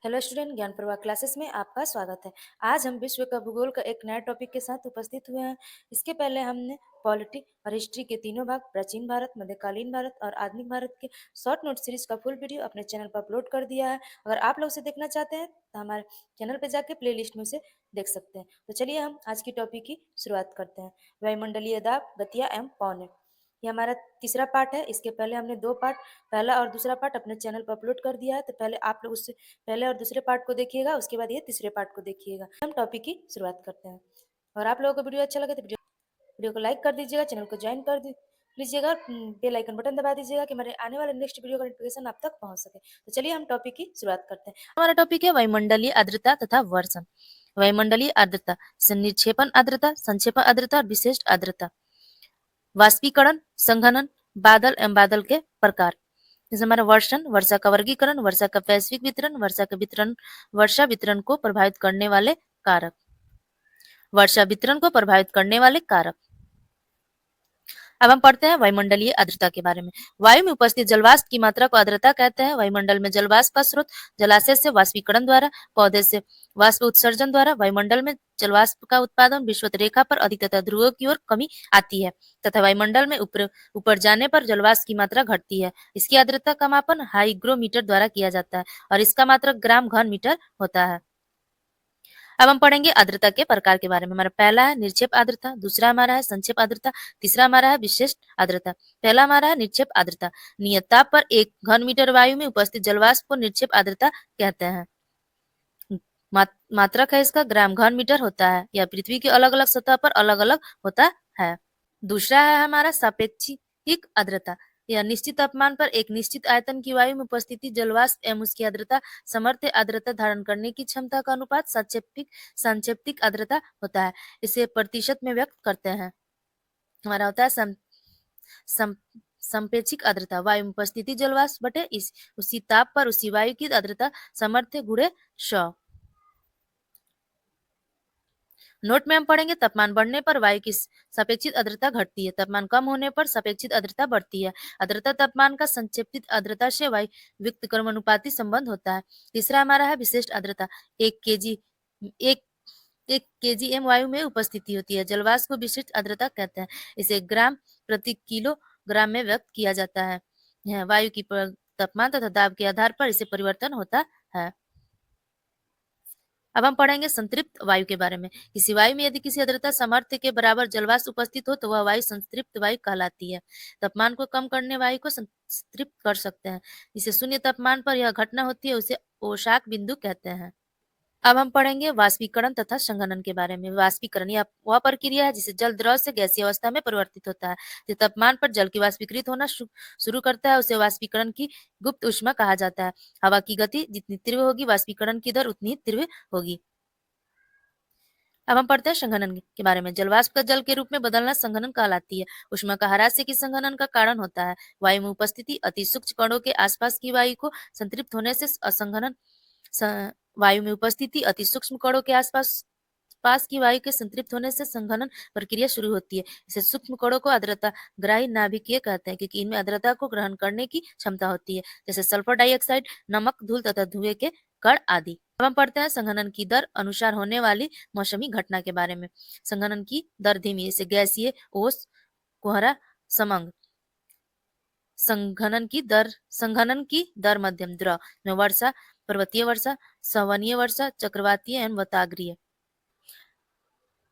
Hello student, ज्ञान प्रवाह classes में आपका स्वागत है। आज हम विश्व का भूगोल का एक नए टॉपिक के साथ उपस्थित हुए हैं। इसके पहले हमने पॉलिटी और हिस्ट्री के तीनों भाग, प्राचीन भारत, मध्यकालीन भारत और आधुनिक भारत के शॉर्ट नोट सीरीज का फुल वीडियो अपने चैनल पर अपलोड कर दिया है। अगर आप लोग उसे देखना चाहते हैं तो हमारे चैनल पर जाके प्ले लिस्ट में उसे देख सकते हैं। तो चलिए हम आज की टॉपिक की शुरुआत करते हैं। वायुमंडलीय दाब, गतियाँ एवं पौने। ये हमारा तीसरा पार्ट है। इसके पहले हमने दो पार्ट, पहला और दूसरा पार्ट अपने चैनल पर अपलोड कर दिया है। तो पहले आप लोग उससे पहले और दूसरे पार्ट को देखिएगा, उसके बाद ये तीसरे पार्ट को देखिएगा। हम टॉपिक की शुरुआत करते हैं। और आप लोगों को वीडियो अच्छा लगे तो वीडियो को लाइक कर दीजिएगा, चैनल को ज्वाइन कर लीजिएगा, बेल आइकन बटन दबा दीजिएगा कि हमारे आने वाले नेक्स्ट वीडियो का नोटिफिकेशन आप तक पहुंच सके। तो चलिए हम टॉपिक की शुरुआत करते हैं। हमारा टॉपिक है वायुमंडलीय आर्द्रता तथा वर्षण। वायुमंडलीय आर्द्रता, निक्षेपण आर्द्रता, संक्षेपण आर्द्रता और विशिष्ट आर्द्रता। वाष्पीकरण, संघनन, बादल एवं बादल के प्रकार। जैसे हमारा वर्षण, वर्षा का वर्गीकरण, वर्षा का वैश्विक वितरण, वर्षा का वितरण, वर्षा वितरण को प्रभावित करने वाले कारक। वर्षा वितरण को प्रभावित करने वाले कारक। अब हम पढ़ते हैं वायुमंडलीय आर्द्रता के बारे में। वायु में उपस्थित जलवाष्प की मात्रा को आर्द्रता कहते हैं। वायुमंडल में जलवाष्प का स्रोत जलाशय से वाष्पीकरण द्वारा, पौधे से वाष्प उत्सर्जन द्वारा। वायुमंडल में जलवाष्प का उत्पादन विषुवत रेखा पर अधिक तथा ध्रुवों की ओर कमी आती है तथा वायुमंडल में ऊपर जाने पर जलवाष्प की मात्रा घटती है। इसकी आर्द्रता का मापन हाइग्रोमीटर द्वारा किया जाता है और इसका मात्रक ग्राम घन मीटर होता है। अब हम पढ़ेंगे आर्द्रता के प्रकार के बारे में। हमारा पहला है निर्क्षेप आर्द्रता, दूसरा हमारा है संक्षेप आर्द्रता, तीसरा हमारा है विशिष्ट आर्द्रता। पहला हमारा है निर्क्षेप आर्द्रता। नियत ताप पर 1 घन मीटर वायु में उपस्थित जलवाष्प को निर्क्षेप आर्द्रता कहते हैं। मात्रक है इसका ग्राम घन मीटर होता है। यह पृथ्वी की अलग अलग सतह पर अलग अलग होता है। दूसरा है हमारा सापेक्षिक आर्द्रता। यह निश्चित तापमान पर एक निश्चित आयतन की वायु में उपस्थिति जलवाष्प एवं उसकी आर्द्रता समर्थ आर्द्रता धारण करने की क्षमता का अनुपात सांक्षेपिक आर्द्रता होता है। इसे प्रतिशत में व्यक्त करते हैं। हमारा होता है संपेक्षिक आर्द्रता। वायु में उपस्थिति जलवाष्प बटे उसी ताप पर उसी वायु की आर्द्रता समर्थ गुणे 100। नोट में हम पढ़ेंगे तापमान बढ़ने पर वायु की सापेक्षिक आर्द्रता घटती है, तापमान कम होने पर सापेक्षिक आर्द्रता बढ़ती है। आर्द्रता तापमान का संक्षेपित आर्द्रता से वायु युक्त क्रमानुपाती संबंध होता है। तीसरा हमारा है विशिष्ट आर्द्रता। एक केजीएम वायु में उपस्थिति होती है। जलवाष्प को विशिष्ट आर्द्रता कहते हैं। इसे ग्राम प्रति किलोग्राम में व्यक्त किया जाता है। वायु की तापमान तथा दाब के आधार पर इसे परिवर्तन होता है। अब हम पढ़ेंगे संतृप्त वायु के बारे में। किसी वायु में यदि किसी आर्द्रता सामर्थ्य के बराबर जलवाष्प उपस्थित हो तो वह वायु संतृप्त वायु कहलाती है। तापमान को कम करने वायु को संतृप्त कर सकते हैं। इसे शून्य तापमान पर यह घटना होती है, उसे अवसाद बिंदु कहते हैं। अब हम पढ़ेंगे वाष्पीकरण तथा संघनन के बारे में। वाष्पीकरण यह वह प्रक्रिया है जिसे जल द्रव से गैसीय अवस्था में परिवर्तित होता है। जिस तापमान पर जल की वाष्पीकृत होना शुरू करता है उसे वाष्पीकरण की गुप्त ऊष्मा कहा जाता है। हवा की गति जितनी तीव्र होगी, वाष्पीकरण की दर उतनी ही तीव्र होगी। अब हम पढ़ते हैं संघनन के बारे में। जलवाष्प का जल के रूप में बदलना संघनन कहलाती है। ऊष्मा का ह्रास की संघनन का कारण होता है। वायु में उपस्थिति अति सूक्ष्म कणों के आसपास की वायु को संतृप्त होने से असंघनन वायु में उपस्थिति अति सूक्ष्म कणों के पास की वायु के संतृप्त होने से संघनन प्रक्रिया शुरू होती है। इसे सूक्ष्म कणों को आर्द्रता ग्राही नाभिकीय कहते हैं क्योंकि इनमें आर्द्रता को ग्रहण करने की क्षमता होती है, जैसे सल्फर डाइऑक्साइड, नमक, धूल तथा धुएं के कण आदि। अब हम पढ़ते हैं संघनन की दर अनुसार होने वाली मौसमी घटना के बारे में। संघनन की दर धीमी, जैसे गैसीय, ओस, कोहरा, समंग। संघनन की दर मध्यम, द्रव में वर्षा, पर्वतीय वर्षा, संवहनीय वर्षा, चक्रवातीय एवं वताग्रीय।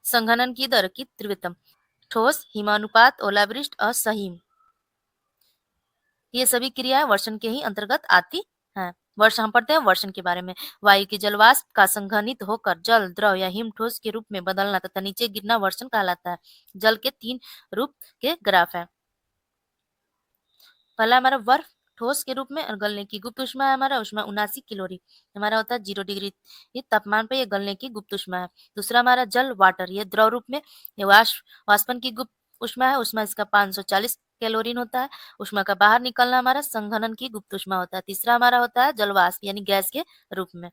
संघनन की दर की तीव्रतम, ठोस, हिमानुपात, ओलावृष्टि, असहिम। ये सभी क्रियाएं वर्षण के ही अंतर्गत आती हैं। वर्षण हम पढ़ते हैं वर्षण के बारे में। वायु के जलवाष्प का संघनित होकर जल, द्रव या हिम ठोस के रूप में बदलना तथा नीचे गिरना वर्षण कहलाता है। जल के 3 रूप के ग्राफ है। पहला हमारा बर्फ ठोस के रूप में और गलने की गुप्त उष्मा है हमारा उष्मा 79 किलोरी हमारा होता है 0 डिग्री ये तापमान पे ये गलने की गुप्त उष्मा है। दूसरा हमारा जल वाटर, ये द्रव रूप में ये वाष्पन की गुप्त उष्मा है, उष्मा इसका 540 कैलोरीन होता है। उष्मा का बाहर निकलना हमारा संघनन की गुप्त उष्मा होता है। तीसरा हमारा होता है जलवाष्प यानी गैस के रूप में।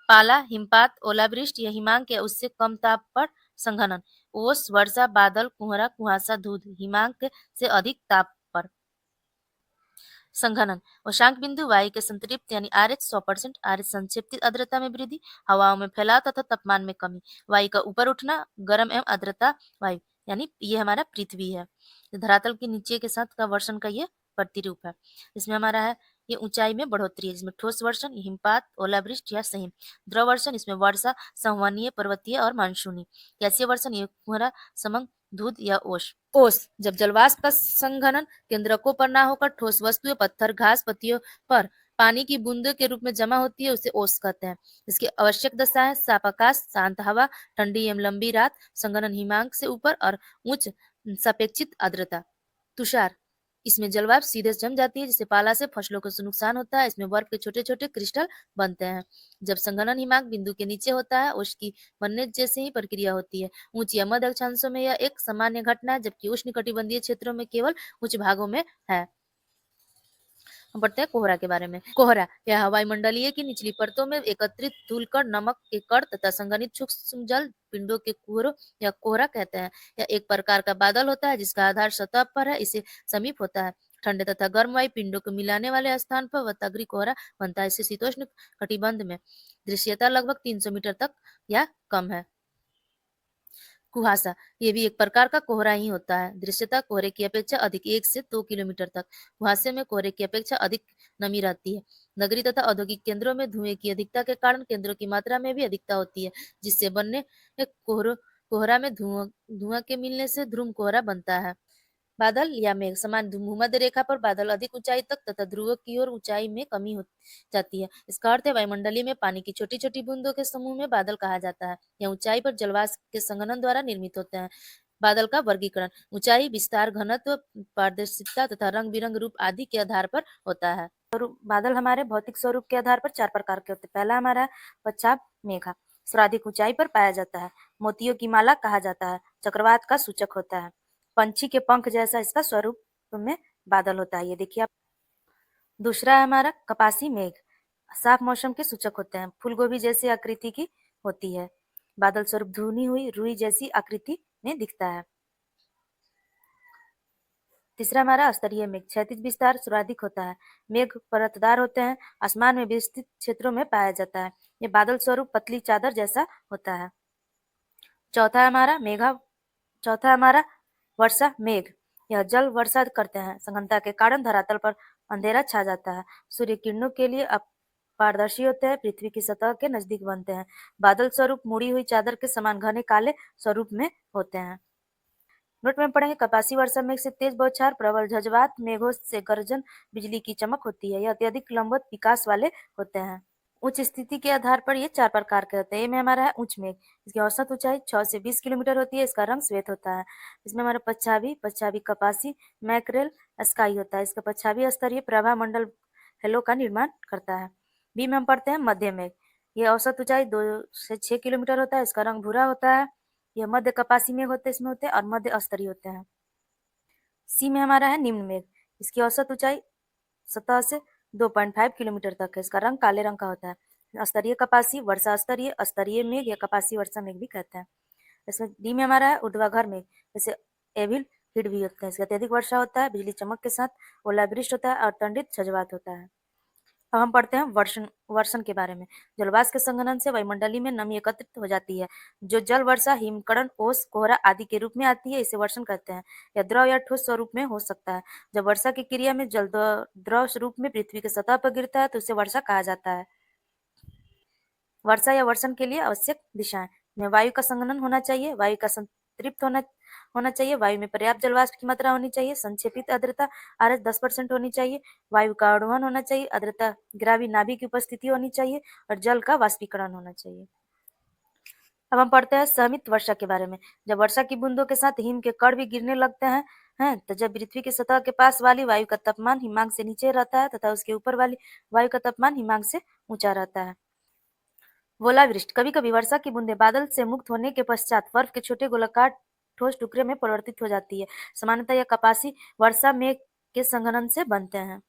पाला, हिमपात, ओलावृष्टि या हिमांक या उससे कम ताप पर संघनन। ओस, वर्षा, बादल, कुहरा, कुहासा, धूध हिमांक से अधिक ताप पर। संघनन वशांक बिंदु वायु के संतृप्त यानी RH 100%, RH संक्षेपित आर्द्रता में वृद्धि, हवाओं में फैलाव तथा तापमान में कमी, वायु का ऊपर उठना, गर्म एवं आर्द्रता वायु यानी ये हमारा पृथ्वी है। धरातल के नीचे के साथ का वर्षण का ये प्रतिरूप है। इसमें हमारा है ये ऊंचाई में बढ़ोतरी है, जिसमें ठोस वर्षण, हिमपात, ओलावृष्टि या सहिम। द्रव वर्षण इसमें वर्षा, संवहनीय, पर्वतीय और मानसूनी। गैसीय वर्षण ये कोहरा, समंग, धूध या ओस। ओस जब जलवाष्प का संघनन केंद्रकों पर ना होकर ठोस वस्तुएं, पत्थर, घास, पत्तियों पर पानी की बूंदों के रूप में जमा होती है, उसे ओस कहते हैं। इसकी आवश्यक दशा है साफ आकाश, शांत हवा, ठंडी एवं लंबी रात, संघनन हिमांक से ऊपर और उच्च सापेक्षिक आर्द्रता। तुषार इसमें जलवाष्प सीधे जम जाती है, जिससे पाला से फसलों को नुकसान होता है। इसमें बर्फ के छोटे छोटे क्रिस्टल बनते हैं। जब संघनन हिमांक बिंदु के नीचे होता है, उसकी बनने जैसे ही प्रक्रिया होती है। उच्च या मध्य अक्षांशों में यह एक सामान्य घटना है, जबकि उष्णकटिबंधीय क्षेत्रों में केवल उच्च भागों में है। हम पढ़ते हैं कोहरा के बारे में। कोहरा यह हवाई मंडलीय की निचली परतों में एकत्रित धूल कण, नमक के कण तथा संघनित सूक्ष्म जल पिंडों के कोहरों या कोहरा कहते हैं। यह एक प्रकार का बादल होता है जिसका आधार सतह पर है, इसे समीप होता है। ठंडे तथा गर्म वायु पिंडों को मिलाने वाले स्थान पर वताग्री कोहरा बनता है। इसे शीतोष्ण कटिबंध में दृश्यता लगभग 300 मीटर तक या कम है। कुहासा ये भी एक प्रकार का कोहरा ही होता है। दृश्यता कोहरे की अपेक्षा अधिक, 1 से 2 किलोमीटर तक। कुहासे में कोहरे की अपेक्षा अधिक नमी रहती है। नगरीय तथा औद्योगिक केंद्रों में धुएं की अधिकता के कारण केंद्रों की मात्रा में भी अधिकता होती है, जिससे बनने कोहरा में धुआं धुआं के मिलने से ध्रुव कोहरा बनता है। बादल या मेघ समान भूमध्य रेखा पर बादल अधिक ऊंचाई तक तथा ध्रुव की ओर ऊंचाई में कमी हो जाती है। इसका अर्थ है वायुमंडलीय में पानी की छोटी छोटी बूंदों के समूह में बादल कहा जाता है। यह ऊंचाई पर जलवाष्प के संघनन द्वारा निर्मित होते हैं। बादल का वर्गीकरण ऊंचाई, विस्तार, घनत्व, पारदर्शिता तथा रंग बिरंग रूप आदि के आधार पर होता है। बादल हमारे भौतिक स्वरूप के आधार पर 4 प्रकार के होते हैं। पहला हमारा है पच्छाद मेघा, सर्वाधिक ऊंचाई पर पाया जाता है। मोतियों की माला कहा जाता है, चक्रवात का सूचक होता है। पंछी के पंख जैसा इसका स्वरूप में बादल होता है, ये देखिए आप। दूसरा है हमारा कपासी मेघ, साफ मौसम के सूचक होते हैं। फूलगोभी जैसी आकृति की होती है। बादल स्वरूप धुनी हुई रुई जैसी आकृति में दिखता है। तीसरा हमारा स्तरीय मेघ, क्षैतिज विस्तार सर्वाधिक होता है। मेघ परतदार होते हैं, आसमान में विस्तृत क्षेत्रों में पाया जाता है। ये बादल स्वरूप पतली चादर जैसा होता है। चौथा हमारा वर्षा मेघ, यह जल वर्षा करते हैं। सघनता के कारण धरातल पर अंधेरा छा जाता है। सूर्य किरणों के लिए पारदर्शी होते हैं, पृथ्वी की सतह के नजदीक बनते हैं। बादल स्वरूप मुड़ी हुई चादर के समान घने काले स्वरूप में होते हैं। नोट में पढ़ेंगे कपासी वर्षा मेघ से तेज बौछार, प्रबल झंझावात, मेघों से गर्जन, बिजली की चमक होती है। यह अत्यधिक लंबवत विकास वाले होते हैं। उच्च स्थिति के आधार पर ये 4 प्रकार के होते हैं। में हमारा है उच्च मेघ, इसकी औसत ऊंचाई 6 से 20 किलोमीटर होती है। इसका रंग श्वेत होता है। इसमें हमारा पच्छावी कपासी, मैकरेल, स्काई होता है। इसका पच्छावी स्तरीय प्रभा मंडल हेलो का निर्माण करता है। बी में हम पढ़ते हैं मध्य मेघ, ये औसत ऊंचाई 2 से 6 किलोमीटर होता है। इसका रंग भूरा होता है। यह मध्य कपासी मेघ होते हैं, इसमें होते हैं और मध्य स्तरीय होते हैं। सी में हमारा है निम्न मेघ, इसकी औसत ऊंचाई सतह से 2.5 किलोमीटर तक है। इसका रंग काले रंग का होता है। स्तरीय कपासी, वर्षा स्तरीय, स्तरीय मेघ या कपासी वर्षा मेघ भी कहते हैं। इसमें डी में हमारा है ऊर्ध्वाधर मेघ, जैसे एविल हिट भी होते हैं। इसका अत्यधिक वर्षा होता है, बिजली चमक के साथ ओलावृष्टि होता है और दंडित छजवात होता है। अब हम पढ़ते हैं वर्षण वर्षण के बारे में। जलवाष्प के संघनन से वायुमंडली में नमी एकत्रित हो जाती है, जो जल वर्षा, हिमकरण, ओस, कोहरा आदि के रूप में आती है। इसे वर्षण कहते हैं। यह द्रव या ठोस स्वरूप में हो सकता है। जब वर्षा की क्रिया में जल द्रव स्वरूप में पृथ्वी की सतह पर गिरता है तो उसे वर्षा कहा जाता है। वर्षा या वर्षण के लिए आवश्यक दिशाएं में वायु का संघनन होना चाहिए, वायु का संतृप्त होना होना चाहिए, वायु में पर्याप्त जलवाष्प की मात्रा होनी चाहिए, संक्षेपित आर्द्रता RH 10% होनी चाहिए, वायु का आरोहण होना चाहिए, आर्द्रता गिरावी नाभि की उपस्थिति होनी चाहिए और जल का वाष्पीकरण होना चाहिए। अब हम पढ़ते हैं सहमित वर्षा के बारे में। जब वर्षा की बूंदों के साथ हिम के कण भी गिरने लगते हैं तो जब पृथ्वी की सतह के पास वाली वायु का तापमान हिमांक से नीचे रहता है तथा उसके ऊपर वाली वायु का तापमान हिमांक से ऊंचा रहता है। ओलावृष्टि कभी कभी वर्षा की बूंदें बादल से मुक्त होने के पश्चात बर्फ के छोटे गोलाकार ठोस टुकड़े में परिवर्तित हो जाती है। सामान्यतः यह कपासी वर्षा मेघ के संघनन से बनते हैं।